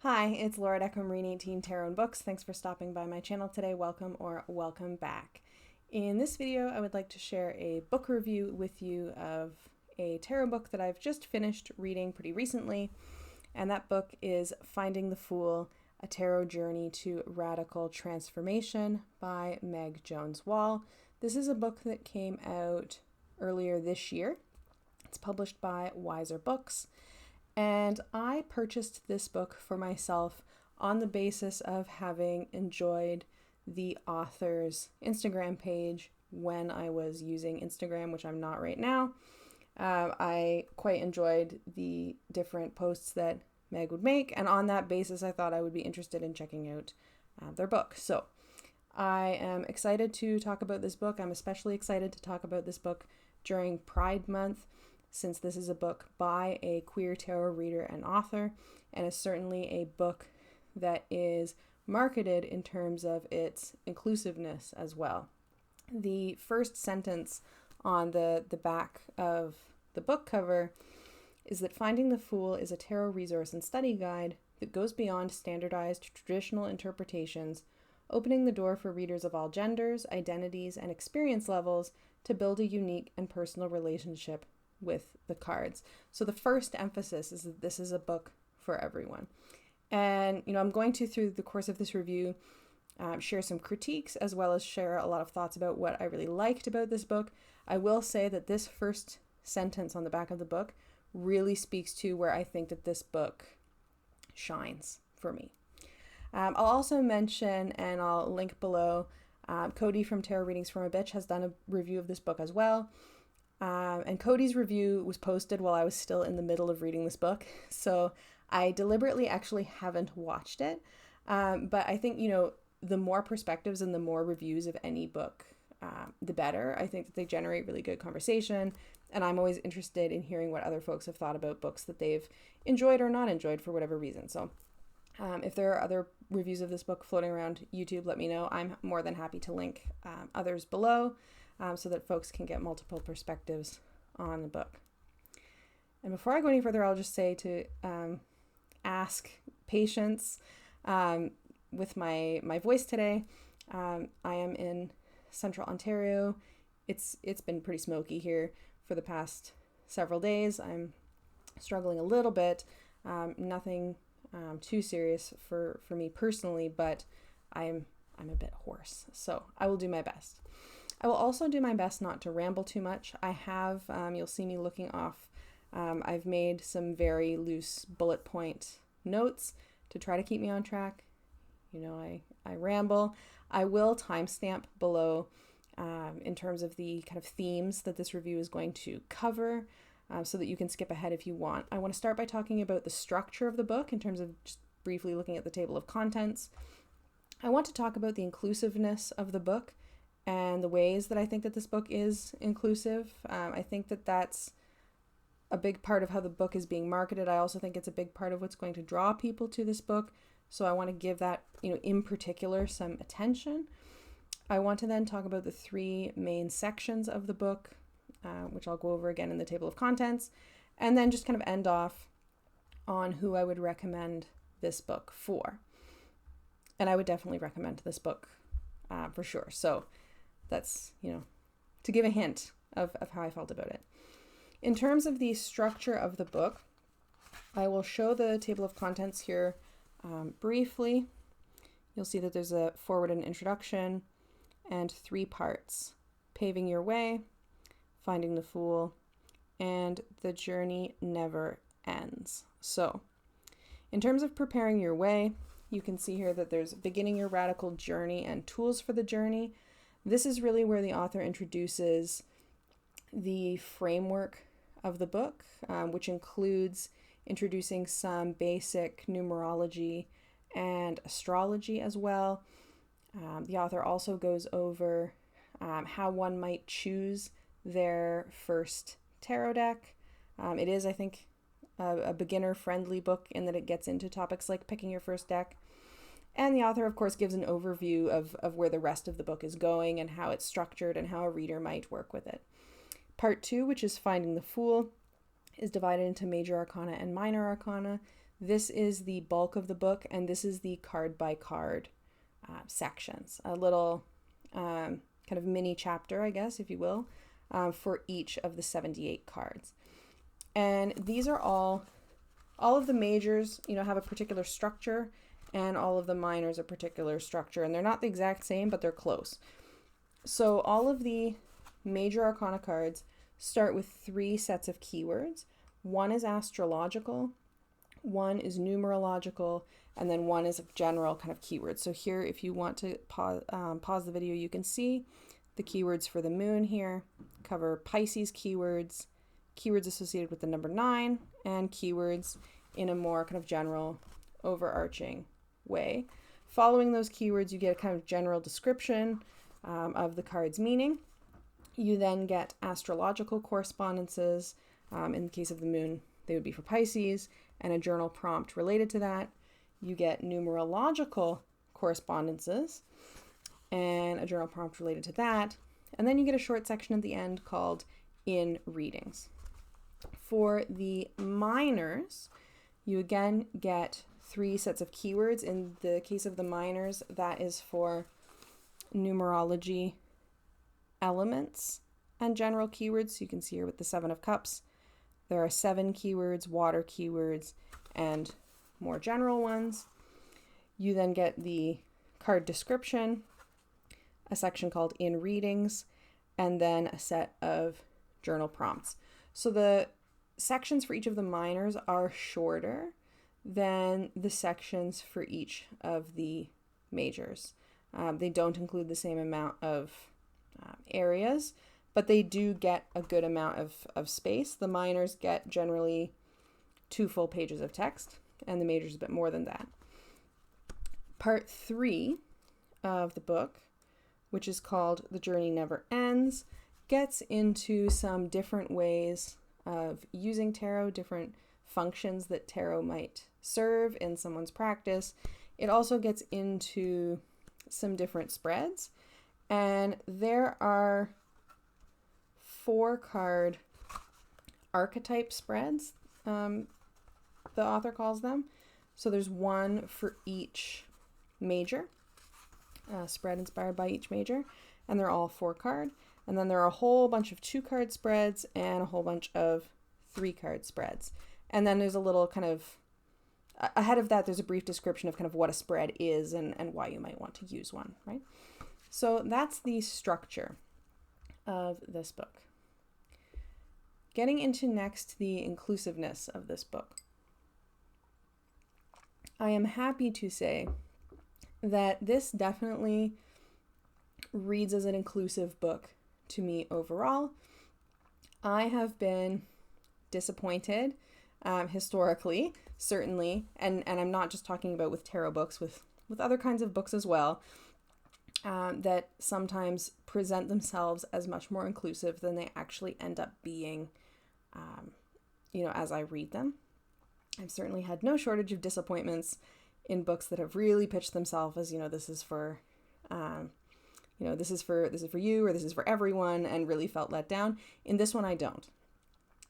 Hi, it's Laura Deckham, Reading 18 Tarot and Books. Thanks for stopping by my channel today. Welcome or welcome back. In this video, I would like to share a book review with you of a tarot book that I've just finished reading pretty recently, and that book is Finding the Fool, A Tarot Journey to Radical Transformation by Meg Jones-Wall. This is a book that came out earlier this year. It's published by Wiser Books. And I purchased this book for myself on the basis of having enjoyed the author's Instagram page when I was using Instagram, which I'm not right now. I quite enjoyed the different posts that Meg would make, and on that basis, I thought I would be interested in checking out their book. So I am excited to talk about this book. I'm especially excited to talk about this book during Pride Month, since this is a book by a queer tarot reader and author, and is certainly a book that is marketed in terms of its inclusiveness as well. The first sentence on the back of the book cover is that Finding the Fool is a tarot resource and study guide that goes beyond standardized traditional interpretations, opening the door for readers of all genders, identities, and experience levels to build a unique and personal relationship with the cards. So the first emphasis is that this is a book for everyone. And, I'm going to, through the course of this review, share some critiques as well as share a lot of thoughts about what I really liked about this book. I will say that this first sentence on the back of the book really speaks to where I think that this book shines for me. I'll also mention, and I'll link below, Cody from Tarot Readings from a Bitch has done a review of this book as well. And Cody's review was posted while I was still in the middle of reading this book, so I deliberately actually haven't watched it. But I think, the more perspectives and the more reviews of any book, the better. I think that they generate really good conversation, and I'm always interested in hearing what other folks have thought about books that they've enjoyed or not enjoyed for whatever reason. So if there are other reviews of this book floating around YouTube, let me know. I'm more than happy to link others below. So that folks can get multiple perspectives on the book. And before I go any further, I'll just say to ask patience with my voice today. I am in Central Ontario. It's been pretty smoky here for the past several days. I'm struggling a little bit. Nothing too serious for me personally, but I'm a bit hoarse. So I will do my best. I will also do my best not to ramble too much. I have, you'll see me looking off. I've made some very loose bullet point notes to try to keep me on track. I ramble. I will timestamp below in terms of the kind of themes that this review is going to cover so that you can skip ahead if you want. I want to start by talking about the structure of the book in terms of just briefly looking at the table of contents. I want to talk about the inclusiveness of the book and the ways that I think that this book is inclusive. I think that that's a big part of how the book is being marketed. I also think it's a big part of what's going to draw people to this book. So I want to give that, in particular, some attention. I want to then talk about the three main sections of the book, which I'll go over again in the table of contents, and then just kind of end off on who I would recommend this book for. And I would definitely recommend this book for sure. So that's, to give a hint of how I felt about it. In terms of the structure of the book, I will show the table of contents here briefly. You'll see that there's a foreword and introduction and 3 parts: Paving Your Way, Finding the Fool, and The Journey Never Ends. So in terms of preparing your way, you can see here that there's beginning your radical journey and tools for the journey. This is really where the author introduces the framework of the book, which includes introducing some basic numerology and astrology as well. The author also goes over how one might choose their first tarot deck. It is, I think, a beginner-friendly book in that it gets into topics like picking your first deck. And the author, of course, gives an overview of where the rest of the book is going and how it's structured and how a reader might work with it. Part 2, which is Finding the Fool, is divided into major arcana and minor arcana. This is the bulk of the book, and this is the card by card sections, a little kind of mini chapter, I guess, if you will, for each of the 78 cards. And these are all of the majors, have a particular structure, and all of the minors a particular structure, and they're not the exact same, but they're close. So all of the major arcana cards start with 3 sets of keywords. One is astrological, one is numerological, and then one is a general kind of keywords. So here, if you want to pause the video, you can see the keywords for the moon here cover Pisces keywords, keywords associated with the number 9, and keywords in a more kind of general, overarching way. Following those keywords, you get a kind of general description of the card's meaning. You then get astrological correspondences. In the case of the moon, they would be for Pisces, and a journal prompt related to that. You get numerological correspondences and a journal prompt related to that. And then you get a short section at the end called In Readings. For the minors, you again get 3 sets of keywords. In the case of the minors, that is for numerology, elements, and general keywords. So you can see here with the 7 of Cups, there are 7 keywords, water keywords, and more general ones. You then get the card description, a section called In Readings, and then a set of journal prompts. So the sections for each of the minors are shorter than the sections for each of the majors. They don't include the same amount of areas, but they do get a good amount of space. The minors get generally 2 full pages of text, and the majors a bit more than that. Part 3 of the book, which is called The Journey Never Ends, gets into some different ways of using tarot, different functions that tarot might serve in someone's practice. It also gets into some different spreads, and there are 4 card archetype spreads, the author calls them. So there's one for each major, spread inspired by each major, and they're all 4 card. And then there are a whole bunch of 2 card spreads and a whole bunch of 3 card spreads. And then there's a little kind of, ahead of that, there's a brief description of kind of what a spread is and why you might want to use one, right? So that's the structure of this book. Getting into next the inclusiveness of this book. I am happy to say that this definitely reads as an inclusive book to me overall. I have been disappointed historically, certainly, and I'm not just talking about with tarot books, with other kinds of books as well, that sometimes present themselves as much more inclusive than they actually end up being, as I read them. I've certainly had no shortage of disappointments in books that have really pitched themselves as, this is for, this is for you, or this is for everyone, and really felt let down. In this one, I don't.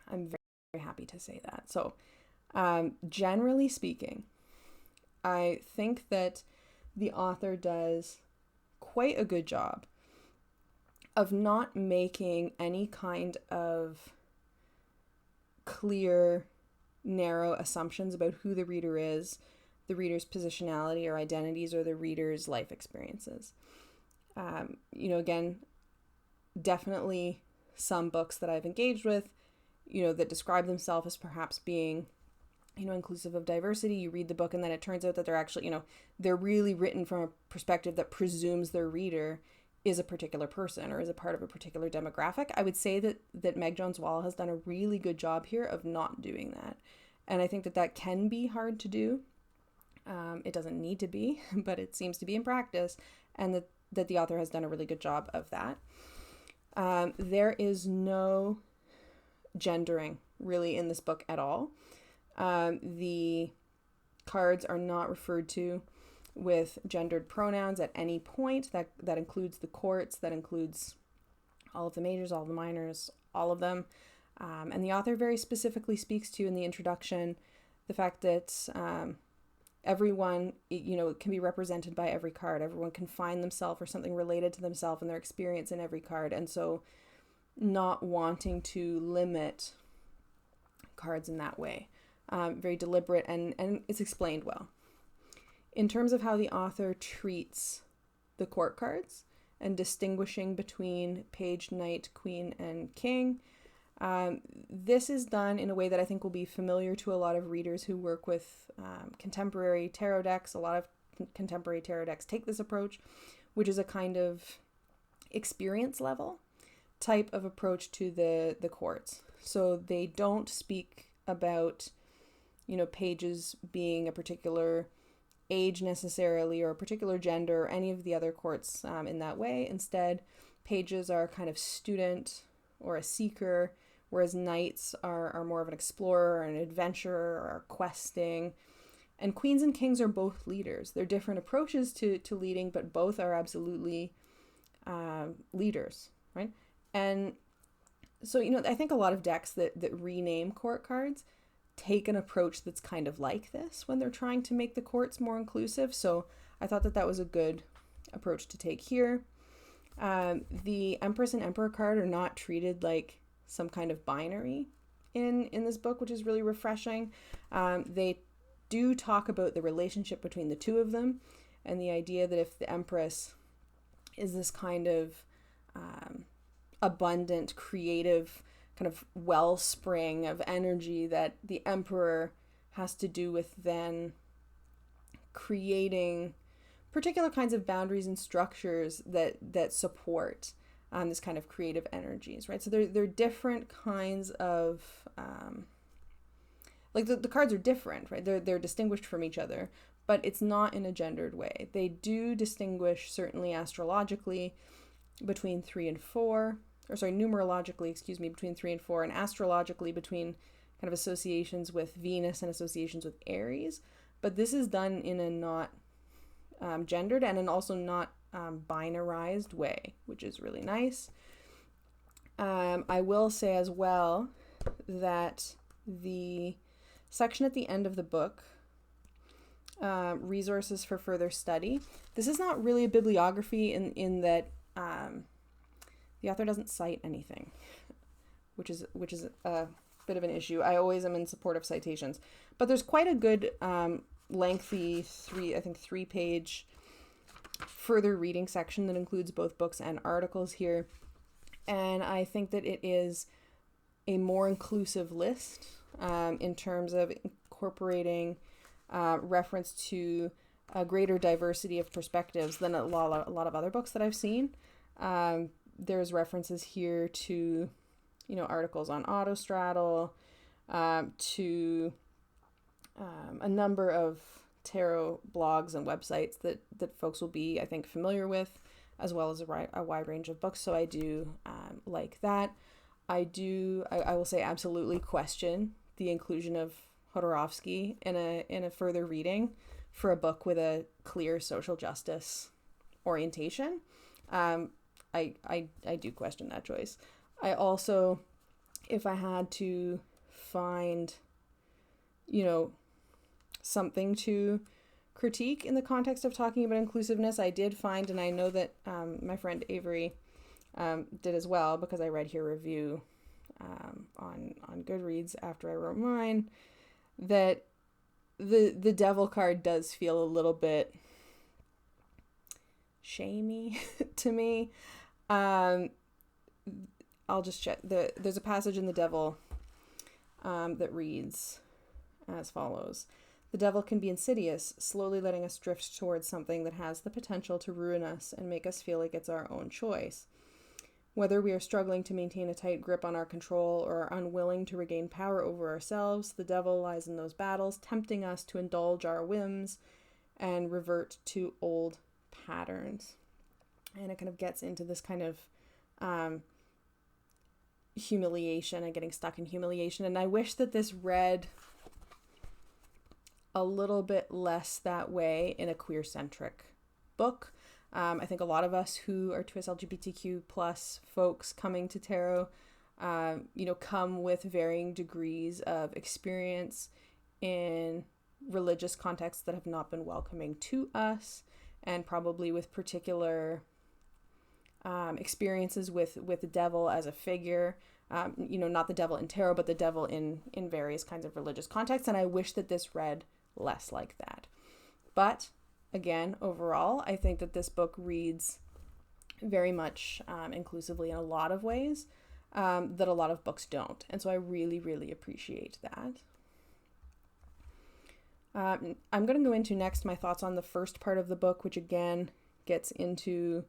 I'm very, very happy to say that. So, generally speaking, I think that the author does quite a good job of not making any kind of clear, narrow assumptions about who the reader is, the reader's positionality or identities, or the reader's life experiences. Again, definitely some books that I've engaged with, that describe themselves as perhaps being, inclusive of diversity. You read the book and then it turns out that they're actually, they're really written from a perspective that presumes their reader is a particular person or is a part of a particular demographic. I would say that Meg Jones-Wall has done a really good job here of not doing that. And I think that can be hard to do. It doesn't need to be, but it seems to be in practice, and that the author has done a really good job of that. There is no gendering really in this book at all. The cards are not referred to with gendered pronouns at any point. That includes the courts, that includes all of the majors, all of the minors, all of them. And the author very specifically speaks to in the introduction the fact that everyone, can be represented by every card. Everyone can find themselves or something related to themselves and their experience in every card. And so not wanting to limit cards in that way. Very deliberate, and it's explained well. In terms of how the author treats the court cards and distinguishing between page, knight, queen, and king, this is done in a way that I think will be familiar to a lot of readers who work with contemporary tarot decks. A lot of contemporary tarot decks take this approach, which is a kind of experience level type of approach to the courts. So they don't speak about, pages being a particular age necessarily, or a particular gender, or any of the other courts in that way. Instead, pages are kind of student or a seeker, whereas knights are more of an explorer or an adventurer or questing. And queens and kings are both leaders. They're different approaches to leading, but both are absolutely leaders, right? And so, I think a lot of decks that rename court cards take an approach that's kind of like this when they're trying to make the courts more inclusive. So I thought that was a good approach to take here. The Empress and Emperor card are not treated like some kind of binary in this book, which is really refreshing. They do talk about the relationship between the two of them, and the idea that if the Empress is this kind of abundant, creative kind of wellspring of energy, that the Emperor has to do with then creating particular kinds of boundaries and structures that support this kind of creative energies, right? So they're different kinds of the cards are different, right? They're distinguished from each other, but it's not in a gendered way. They do distinguish, certainly astrologically, between 3 and 4, numerologically, between 3 and 4, and astrologically between kind of associations with Venus and associations with Aries. But this is done in a not gendered and also not binarized way, which is really nice. I will say as well that the section at the end of the book, resources for further study, this is not really a bibliography in that the author doesn't cite anything, which is a bit of an issue. I always am in support of citations, but there's quite a good lengthy 3-page further reading section that includes both books and articles here, and I think that it is a more inclusive list in terms of incorporating reference to a greater diversity of perspectives than a lot of other books that I've seen. There's references here to, articles on autostraddle, to a number of tarot blogs and websites that folks will be, I think, familiar with, as well as a wide range of books. So I do like that. I will say absolutely question the inclusion of Jodorowsky in a further reading for a book with a clear social justice orientation. I do question that choice. I also, if I had to find, something to critique in the context of talking about inclusiveness, I did find, and I know that my friend Avery did as well, because I read her review on Goodreads after I wrote mine, that the devil card does feel a little bit shamey to me. I'll just check. There's a passage in the devil that reads as follows. The devil can be insidious, slowly letting us drift towards something that has the potential to ruin us and make us feel like it's our own choice. Whether we are struggling to maintain a tight grip on our control or are unwilling to regain power over ourselves, the devil lies in those battles, tempting us to indulge our whims and revert to old patterns. And it kind of gets into this kind of humiliation and getting stuck in humiliation. And I wish that this read a little bit less that way in a queer-centric book. I think a lot of us who are 2S LGBTQ plus folks coming to tarot, come with varying degrees of experience in religious contexts that have not been welcoming to us, and probably with particular experiences with the devil as a figure. Not the devil in tarot, but the devil in various kinds of religious contexts. And I wish that this read less like that. But again, overall, I think that this book reads very much inclusively in a lot of ways that a lot of books don't. And so I really, really appreciate that. I'm going to go into next my thoughts on the first part of the book, which again gets into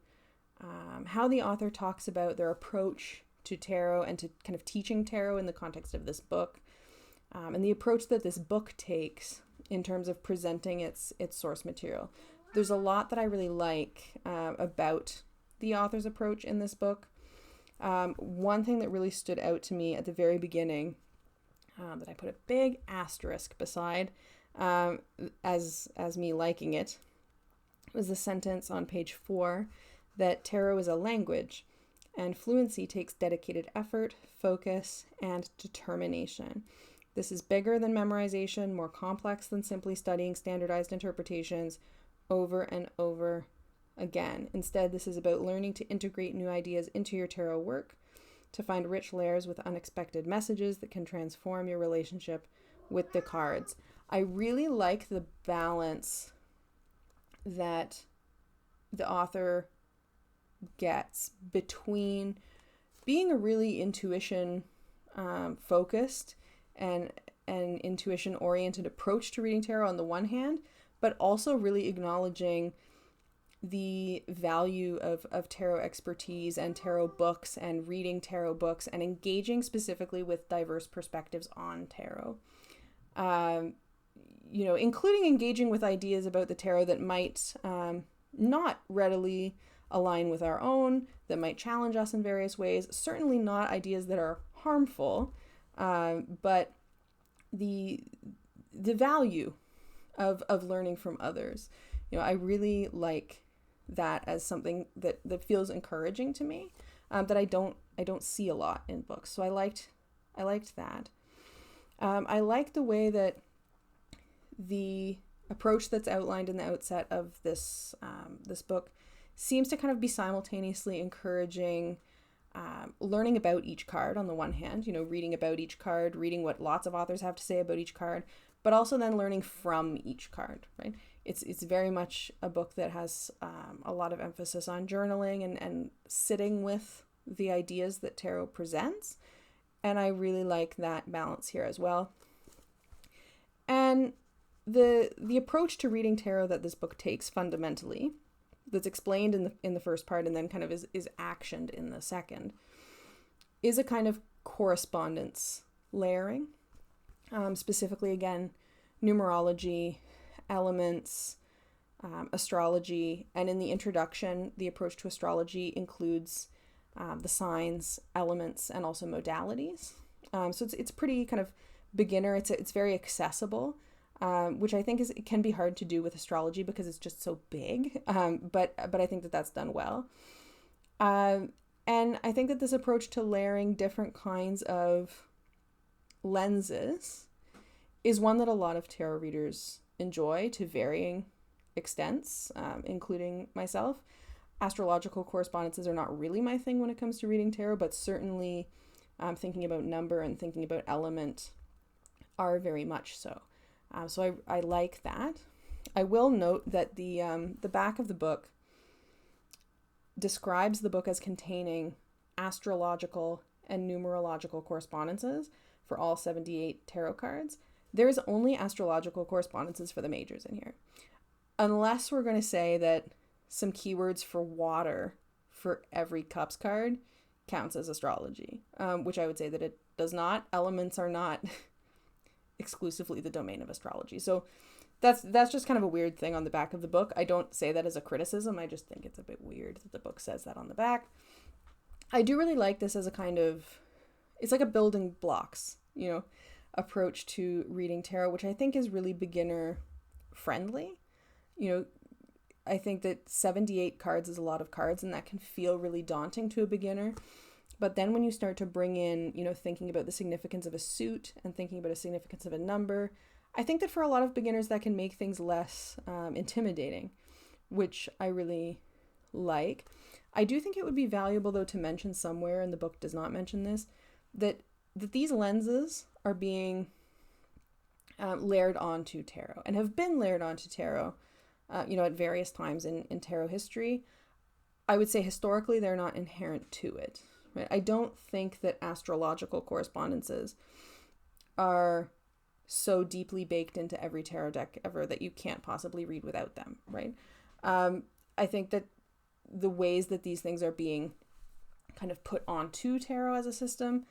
how the author talks about their approach to tarot and to kind of teaching tarot in the context of this book, and the approach that this book takes in terms of presenting its source material. There's a lot that I really like about the author's approach in this book. One thing that really stood out to me at the very beginning, that I put a big asterisk beside as me liking it, was the sentence on page 4 that tarot is a language and fluency takes dedicated effort, focus, and determination. This is bigger than memorization, more complex than simply studying standardized interpretations over and over again. Instead, this is about learning to integrate new ideas into your tarot work, to find rich layers with unexpected messages that can transform your relationship with the cards. I really like the balance that the author gets between being a really intuition focused and an intuition oriented approach to reading tarot on the one hand, but also really acknowledging the value of tarot expertise and tarot books and reading tarot books and engaging specifically with diverse perspectives on tarot. Including engaging with ideas about the tarot that might not readily align with our own, that might challenge us in various ways. Certainly not ideas that are harmful, but the value of learning from others. I really like that as something that feels encouraging to me, that I don't see a lot in books. So I liked that. I like the way that the approach that's outlined in the outset of this book seems to kind of be simultaneously encouraging learning about each card on the one hand, reading about each card, reading what lots of authors have to say about each card, but also then learning from each card, right? It's very much a book that has a lot of emphasis on journaling and sitting with the ideas that tarot presents. And I really like that balance here as well. And the approach to reading tarot that this book takes fundamentally, that's explained in the first part and then kind of is actioned in the second, is a kind of correspondence layering. Specifically, again, numerology, elements, astrology, and in the introduction, the approach to astrology includes the signs, elements, and also modalities. So it's pretty kind of beginner. It's very accessible. Which I think it can be hard to do with astrology because it's just so big, but I think that that's done well. And I think that this approach to layering different kinds of lenses is one that a lot of tarot readers enjoy to varying extents, including myself. Astrological correspondences are not really my thing when it comes to reading tarot, but certainly thinking about number and thinking about element are very much so. So I like that. I will note that the back of the book describes the book as containing astrological and numerological correspondences for all 78 tarot cards. There is only astrological correspondences for the majors in here. Unless we're going to say that some keywords for water for every cups card counts as astrology, which I would say that it does not. Elements are not exclusively the domain of astrology. So that's just kind of a weird thing on the back of the book. I don't say that as a criticism. I just think it's a bit weird that the book says that on the back. I do really like this as a kind of, it's like a building blocks, approach to reading tarot, which I think is really beginner friendly. I think that 78 cards is a lot of cards, and that can feel really daunting to a beginner. But then when you start to bring in, thinking about the significance of a suit and thinking about a significance of a number, I think that for a lot of beginners that can make things less intimidating, which I really like. I do think it would be valuable, though, to mention somewhere, and the book does not mention this, that these lenses are being layered onto tarot and have been layered onto tarot, at various times in tarot history. I would say historically they're not inherent to it. Right? I don't think that astrological correspondences are so deeply baked into every tarot deck ever that you can't possibly read without them, right? I think that the ways that these things are being kind of put onto tarot as a system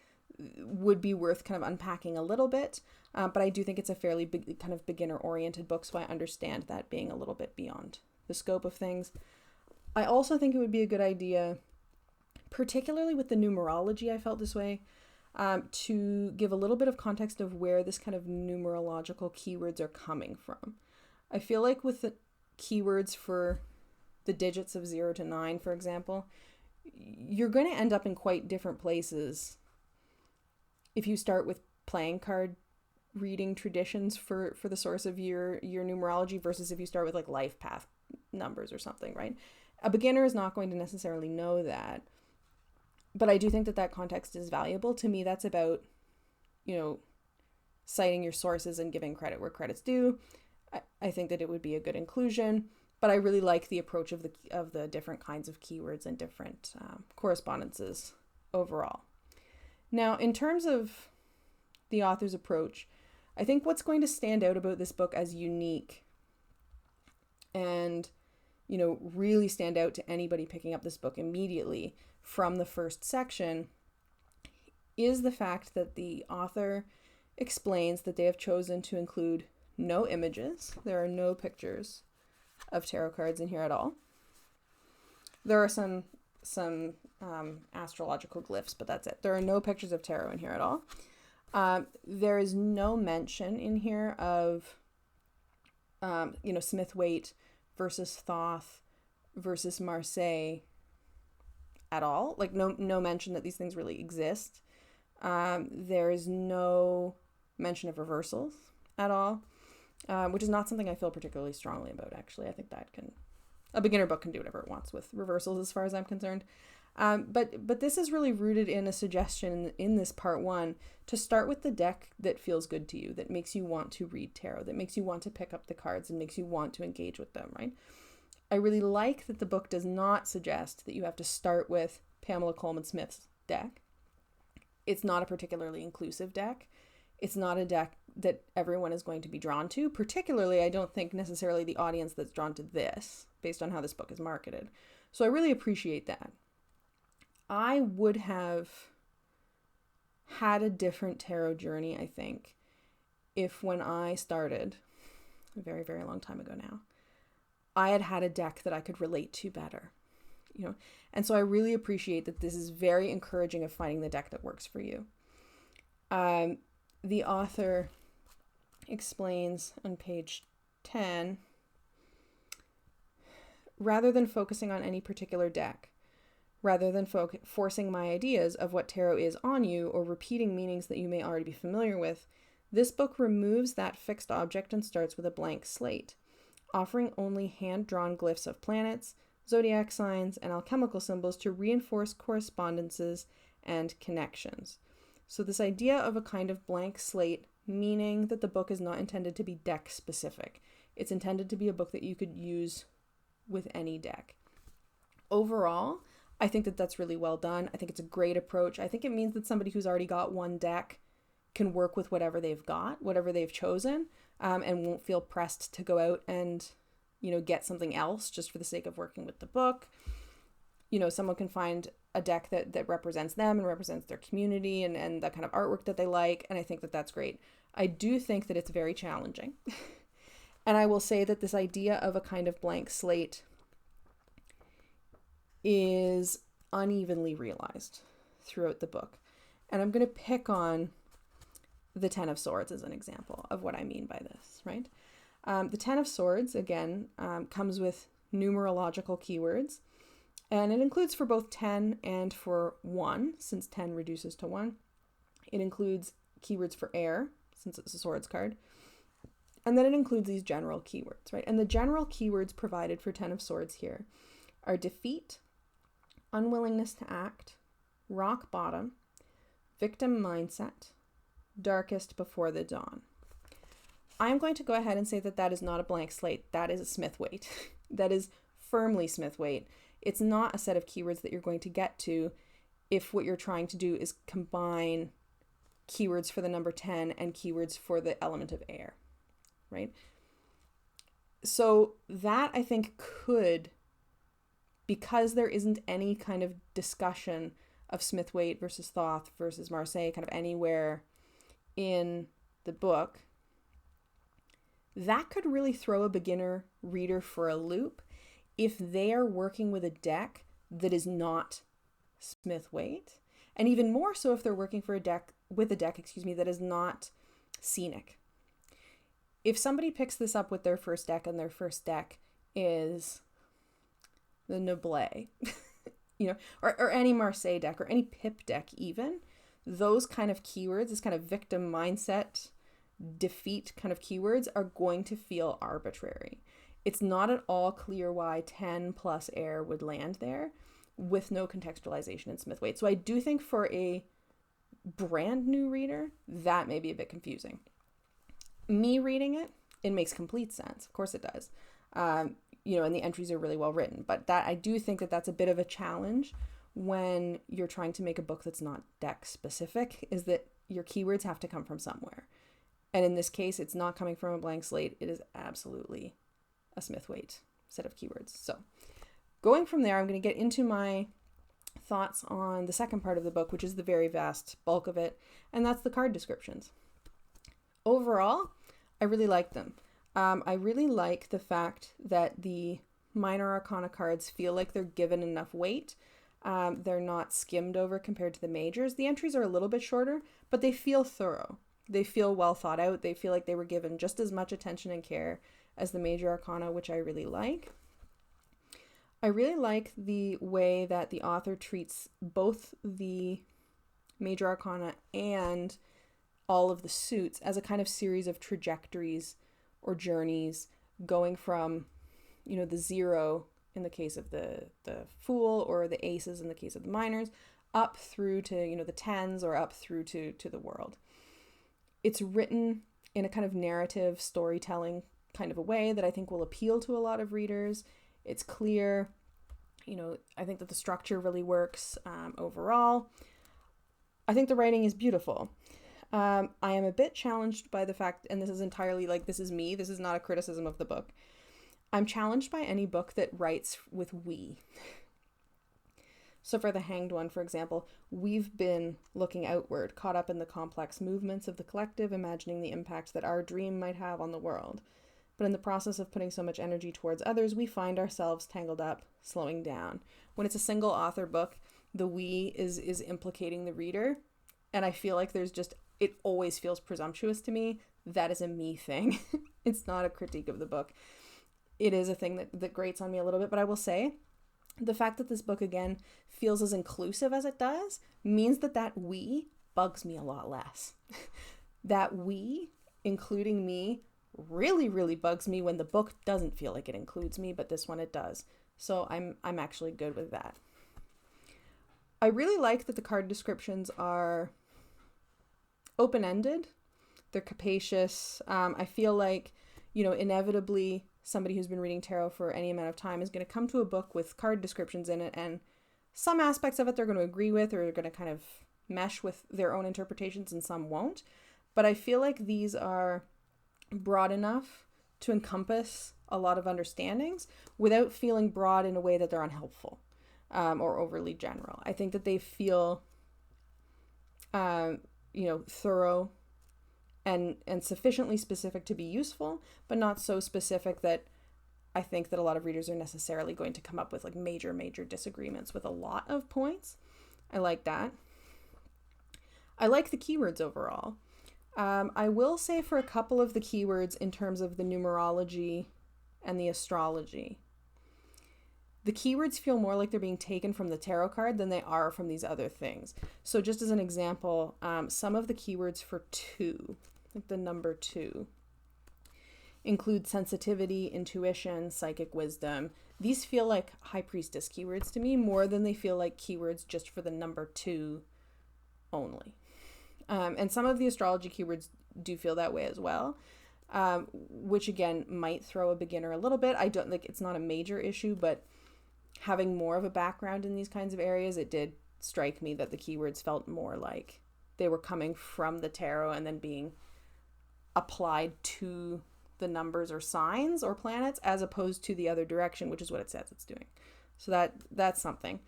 would be worth kind of unpacking a little bit, but I do think it's a fairly big, kind of beginner-oriented book, so I understand that being a little bit beyond the scope of things. I also think it would be a good idea, particularly with the numerology, I felt this way, to give a little bit of context of where this kind of numerological keywords are coming from. I feel like with the keywords for the digits of 0 to 9, for example, you're going to end up in quite different places if you start with playing card reading traditions for the source of your numerology versus if you start with like life path numbers or something, right? A beginner is not going to necessarily know that, but I do think that context is valuable. To me, that's about, citing your sources and giving credit where credit's due. I think that it would be a good inclusion, but I really like the approach of the different kinds of keywords and different correspondences overall. Now, in terms of the author's approach, I think what's going to stand out about this book as unique and, really stand out to anybody picking up this book immediately from the first section is the fact that the author explains that they have chosen to include no images. There are no pictures of tarot cards in here at all. There are some astrological glyphs, but that's it. There are no pictures of tarot in here at all. There is no mention in here of, Smith-Waite versus Thoth versus Marseille at all. Like no mention that these things really exist. There is no mention of reversals at all, which is not something I feel particularly strongly about, actually. I think that a beginner book can do whatever it wants with reversals as far as I'm concerned. But this is really rooted in a suggestion in this part 1 to start with the deck that feels good to you, that makes you want to read tarot, that makes you want to pick up the cards and makes you want to engage with them, right? I really like that the book does not suggest that you have to start with Pamela Coleman Smith's deck. It's not a particularly inclusive deck. It's not a deck that everyone is going to be drawn to. Particularly, I don't think necessarily the audience that's drawn to this, based on how this book is marketed. So I really appreciate that. I would have had a different tarot journey, I think, if when I started, a very, very long time ago now, I had a deck that I could relate to better, And so I really appreciate that this is very encouraging of finding the deck that works for you. The author explains on page 10, rather than focusing on any particular deck, rather than forcing my ideas of what tarot is on you or repeating meanings that you may already be familiar with, this book removes that fixed object and starts with a blank slate, offering only hand-drawn glyphs of planets, zodiac signs, and alchemical symbols to reinforce correspondences and connections. So this idea of a kind of blank slate, meaning that the book is not intended to be deck specific. It's intended to be a book that you could use with any deck. Overall, I think that that's really well done. I think it's a great approach. I think it means that somebody who's already got one deck can work with whatever they've got, whatever they've chosen, and won't feel pressed to go out and, get something else just for the sake of working with the book. Someone can find a deck that represents them and represents their community and that kind of artwork that they like, and I think that that's great. I do think that it's very challenging. And I will say that this idea of a kind of blank slate is unevenly realized throughout the book. And I'm going to pick on the Ten of Swords as an example of what I mean by this, right? The Ten of Swords, again, comes with numerological keywords, and it includes for both 10 and for 1, since 10 reduces to 1. It includes keywords for air, since it's a swords card, And then it includes these general keywords, right? And the general keywords provided for Ten of Swords here are defeat, unwillingness to act, rock bottom, victim mindset, darkest before the dawn. I'm going to go ahead and say that that is not a blank slate. That is a Smith weight. That is firmly Smith weight. It's not a set of keywords that you're going to get to if what you're trying to do is combine keywords for the number 10 and keywords for the element of air, right? So that I think could, because there isn't any kind of discussion of Smith weight versus Thoth versus Marseille kind of anywhere in the book, that could really throw a beginner reader for a loop if they are working with a deck that is not Smith weight, and even more so if they're working for a deck that is not scenic. If somebody picks this up with their first deck and their first deck is the Noblet, or any Marseille deck or any Pip deck even, those kind of keywords, this kind of victim mindset, defeat kind of keywords are going to feel arbitrary. It's not at all clear why 10 plus air would land there with no contextualization in Smith weight. So I do think for a brand new reader, that may be a bit confusing. Me reading it, it makes complete sense. Of course it does. And the entries are really well written, but that I do think that that's a bit of a challenge when you're trying to make a book that's not deck specific, is that your keywords have to come from somewhere. And in this case, it's not coming from a blank slate. It is absolutely a Smith weight set of keywords. So going from there, I'm going to get into my thoughts on the second part of the book, which is the very vast bulk of it, and that's the card descriptions. Overall, I really like them. I really like the fact that the minor arcana cards feel like they're given enough weight. They're not skimmed over compared to the majors. The entries are a little bit shorter, but they feel thorough. They feel well thought out. They feel like they were given just as much attention and care as the major arcana, which I really like. I really like the way that the author treats both the major arcana and all of the suits as a kind of series of trajectories or journeys going from, the 0 in the case of the Fool or the aces in the case of the minors, up through to, the 10s or up through to the World. It's written in a kind of narrative storytelling kind of a way that I think will appeal to a lot of readers. It's clear. I think that the structure really works overall. I think the writing is beautiful. I am a bit challenged by the fact, and this is entirely this is me, this is not a criticism of the book. I'm challenged by any book that writes with we. So for the Hanged One, for example, we've been looking outward, caught up in the complex movements of the collective, imagining the impact that our dream might have on the world. But in the process of putting so much energy towards others, we find ourselves tangled up, slowing down. When it's a single author book, the we is implicating the reader. And I feel like it always feels presumptuous to me. That is a me thing. It's not a critique of the book. It is a thing that grates on me a little bit, but I will say, the fact that this book, again, feels as inclusive as it does means that we bugs me a lot less. That we, including me, really, really bugs me when the book doesn't feel like it includes me, but this one it does. So I'm actually good with that. I really like that the card descriptions are open-ended. They're capacious. I feel like, inevitably somebody who's been reading tarot for any amount of time is going to come to a book with card descriptions in it, and some aspects of it they're going to agree with or are going to kind of mesh with their own interpretations, and some won't. But I feel like these are broad enough to encompass a lot of understandings without feeling broad in a way that they're unhelpful or overly general. I think that they feel, thorough and sufficiently specific to be useful, but not so specific that I think that a lot of readers are necessarily going to come up with major disagreements with a lot of points. I like that. I like the keywords overall. I will say for a couple of the keywords in terms of the numerology and the astrology, the keywords feel more like they're being taken from the tarot card than they are from these other things. So just as an example, some of the keywords for 2, like the number 2, include sensitivity, intuition, psychic wisdom. These feel like high priestess keywords to me more than they feel like keywords just for the number 2 only. And some of the astrology keywords do feel that way as well, which again might throw a beginner a little bit. I don't like, it's not a major issue, but having more of a background in these kinds of areas, it did strike me that the keywords felt more like they were coming from the tarot and then being applied to the numbers or signs or planets, as opposed to the other direction, which is what it says it's doing. So that's something.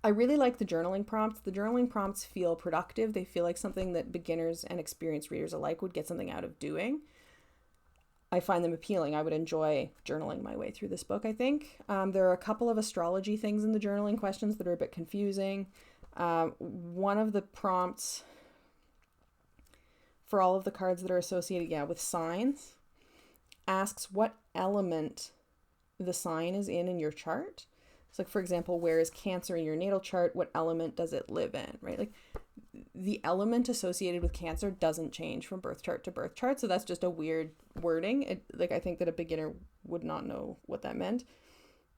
I really like the journaling prompts. The journaling prompts feel productive. They feel like something that beginners and experienced readers alike would get something out of doing. I find them appealing. I would enjoy journaling my way through this book, I think. There are a couple of astrology things in the journaling questions that are a bit confusing. One of the prompts for all of the cards that are associated, with signs, asks what element the sign is in your chart. So like, for example, where is Cancer in your natal chart? What element does it live in, right? Like the element associated with Cancer doesn't change from birth chart to birth chart. So that's just a weird wording. I think that a beginner would not know what that meant,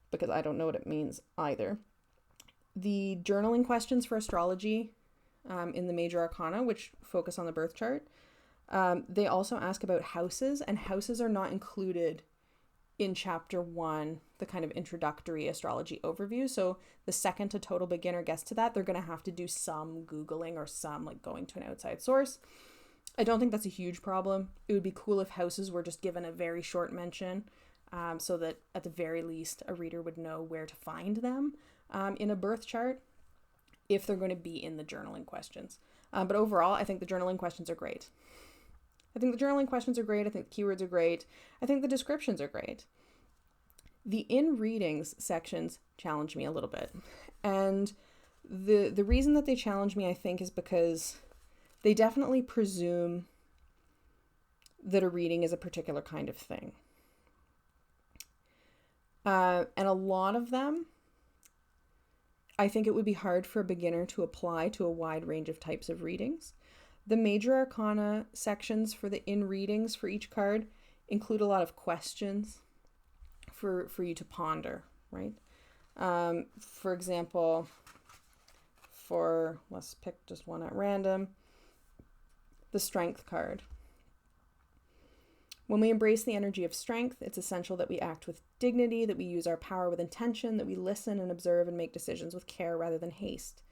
because I don't know what it means either. The journaling questions for astrology in the major arcana, which focus on the birth chart, they also ask about houses, and houses are not included in chapter 1, the kind of introductory astrology overview. So the second a total beginner gets to that, they're going to have to do some Googling or some like going to an outside source. I don't think that's a huge problem. It would be cool if houses were just given a very short mention, so that at the very least a reader would know where to find them in a birth chart if they're going to be in the journaling questions. But overall, I think the journaling questions are great. I think the keywords are great. I think the descriptions are great. The in readings sections challenge me a little bit. And the reason that they challenge me, I think, is because they definitely presume that a reading is a particular kind of thing. And a lot of them, I think it would be hard for a beginner to apply to a wide range of types of readings. The major arcana sections for the in readings for each card include a lot of questions for you to ponder, right? For example, let's pick just one at random, the Strength card. When we embrace the energy of strength, it's essential that we act with dignity, that we use our power with intention, that we listen and observe and make decisions with care rather than haste.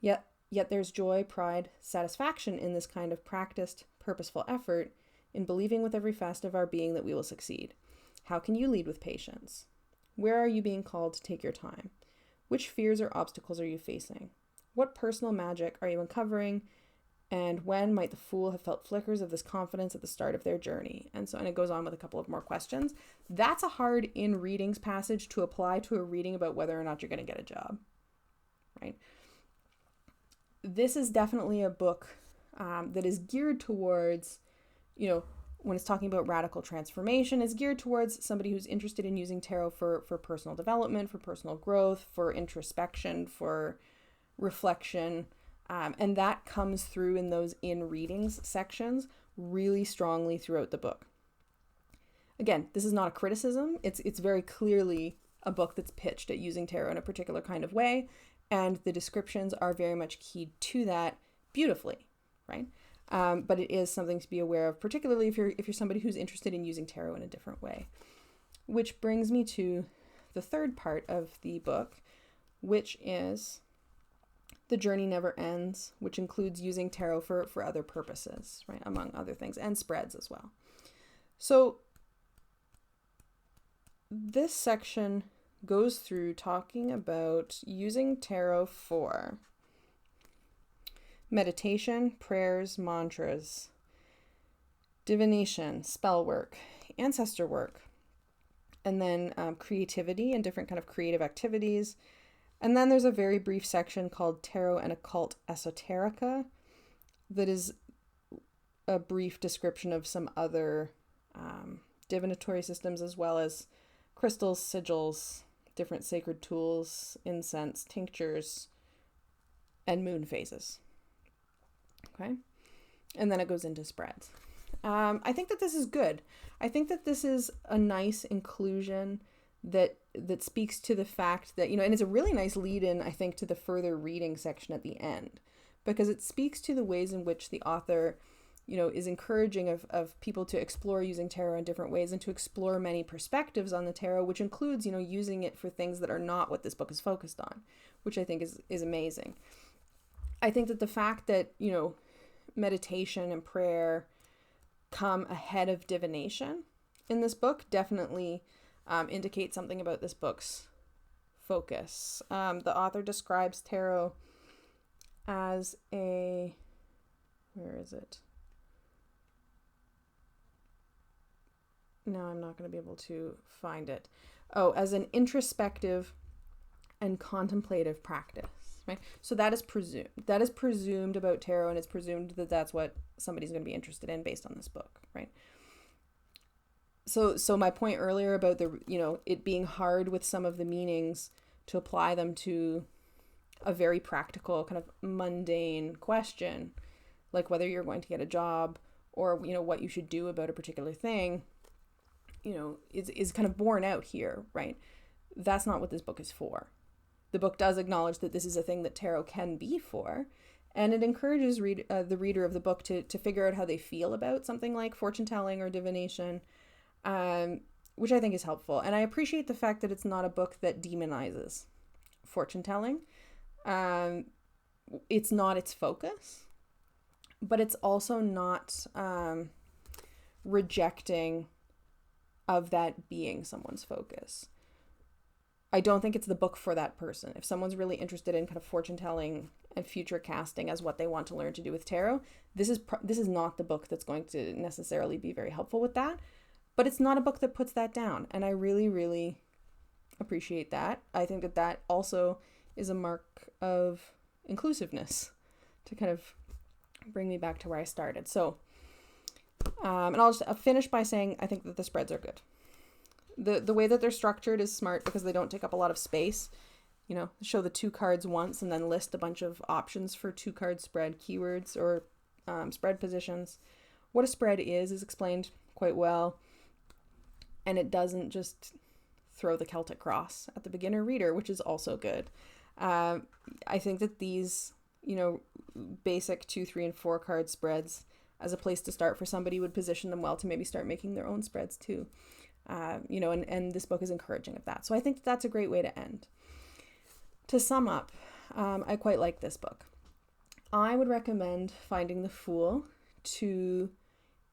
Yet there's joy, pride, satisfaction in this kind of practiced, purposeful effort in believing with every facet of our being that we will succeed. How can you lead with patience? Where are you being called to take your time? Which fears or obstacles are you facing? What personal magic are you uncovering? And when might the fool have felt flickers of this confidence at the start of their journey? And it goes on with a couple of more questions. That's a hard in readings passage to apply to a reading about whether or not you're going to get a job, right? This is definitely a book that is geared towards, when it's talking about radical transformation, is geared towards somebody who's interested in using tarot for personal development, for personal growth, for introspection, for reflection. And that comes through in those in readings sections really strongly throughout the book. Again, this is not a criticism. It's very clearly a book that's pitched at using tarot in a particular kind of way. And the descriptions are very much keyed to that beautifully, right? But it is something to be aware of, particularly if you're somebody who's interested in using tarot in a different way. Which brings me to the third part of the book, which is The Journey Never Ends, which includes using tarot for other purposes, right? Among other things, and spreads as well. So this section goes through talking about using tarot for meditation, prayers, mantras, divination, spell work, ancestor work, and then creativity and different kind of creative activities. And then there's a very brief section called Tarot and Occult Esoterica that is a brief description of some other divinatory systems, as well as crystals, sigils, different sacred tools, incense, tinctures, and moon phases. Okay? And then it goes into spreads. I think that this is good. I think that this is a nice inclusion that speaks to the fact that, and it's a really nice lead in, I think, to the further reading section at the end, because it speaks to the ways in which the author, is encouraging of people to explore using tarot in different ways and to explore many perspectives on the tarot, which includes, using it for things that are not what this book is focused on, which I think is amazing. I think that the fact that, meditation and prayer come ahead of divination in this book definitely indicates something about this book's focus. The author describes tarot as where is it? Now I'm not going to be able to find it. Oh, as an introspective and contemplative practice, right? So that is presumed. That is presumed about tarot, and it's presumed that that's what somebody's going to be interested in based on this book, right? So my point earlier about it being hard with some of the meanings to apply them to a very practical, kind of mundane question, like whether you're going to get a job or, what you should do about a particular thing, is kind of borne out here, right? That's not what this book is for. The book does acknowledge that this is a thing that tarot can be for, and it encourages the reader of the book to figure out how they feel about something like fortune telling or divination, which I think is helpful. And I appreciate the fact that it's not a book that demonizes fortune telling. It's not its focus, but it's also not rejecting of that being someone's focus. I don't think it's the book for that person. If someone's really interested in kind of fortune telling and future casting as what they want to learn to do with tarot, this is not the book that's going to necessarily be very helpful with that. But it's not a book that puts that down, and I really, really appreciate that. I think that also is a mark of inclusiveness, to kind of bring me back to where I started. So, and I'll just finish by saying I think that the spreads are good. The way that they're structured is smart because they don't take up a lot of space. Show the 2 cards once and then list a bunch of options for 2-card spread keywords or spread positions. What a spread is explained quite well, and it doesn't just throw the Celtic cross at the beginner reader, which is also good. I think that these, basic 2, 3, and 4 card spreads as a place to start for somebody would position them well to maybe start making their own spreads too. And this book is encouraging of that. So I think that's a great way to end. To sum up, I quite like this book. I would recommend Finding the Fool to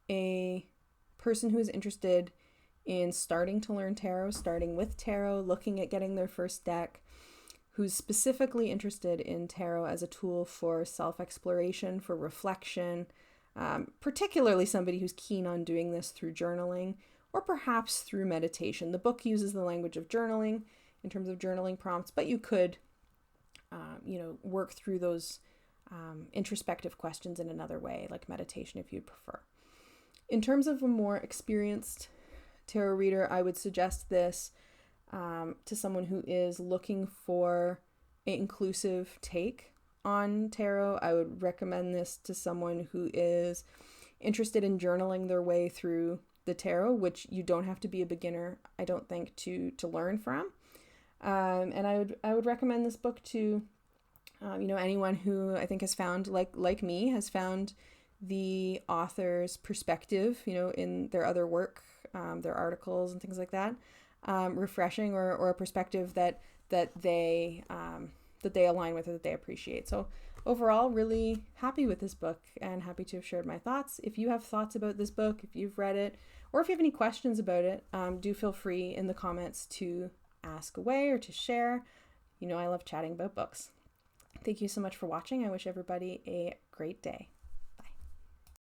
a person who is interested in starting to learn tarot, starting with tarot, looking at getting their first deck, who's specifically interested in tarot as a tool for self-exploration, for reflection, particularly somebody who's keen on doing this through journaling or perhaps through meditation. The book uses the language of journaling in terms of journaling prompts, but you could, work through those introspective questions in another way, like meditation if you'd prefer. In terms of a more experienced tarot reader, I would suggest this to someone who is looking for an inclusive take on tarot. I would recommend this to someone who is interested in journaling their way through the tarot, which you don't have to be a beginner, I don't think, to learn from. And I would recommend this book to anyone who I think has found, like me, has found the author's perspective, in their other work, their articles and things like that, refreshing, or a perspective that they align with or that they appreciate. So overall, really happy with this book and happy to have shared my thoughts. If you have thoughts about this book, if you've read it, or if you have any questions about it, do feel free in the comments to ask away or to share. I love chatting about books. Thank you so much for watching. I wish everybody a great day.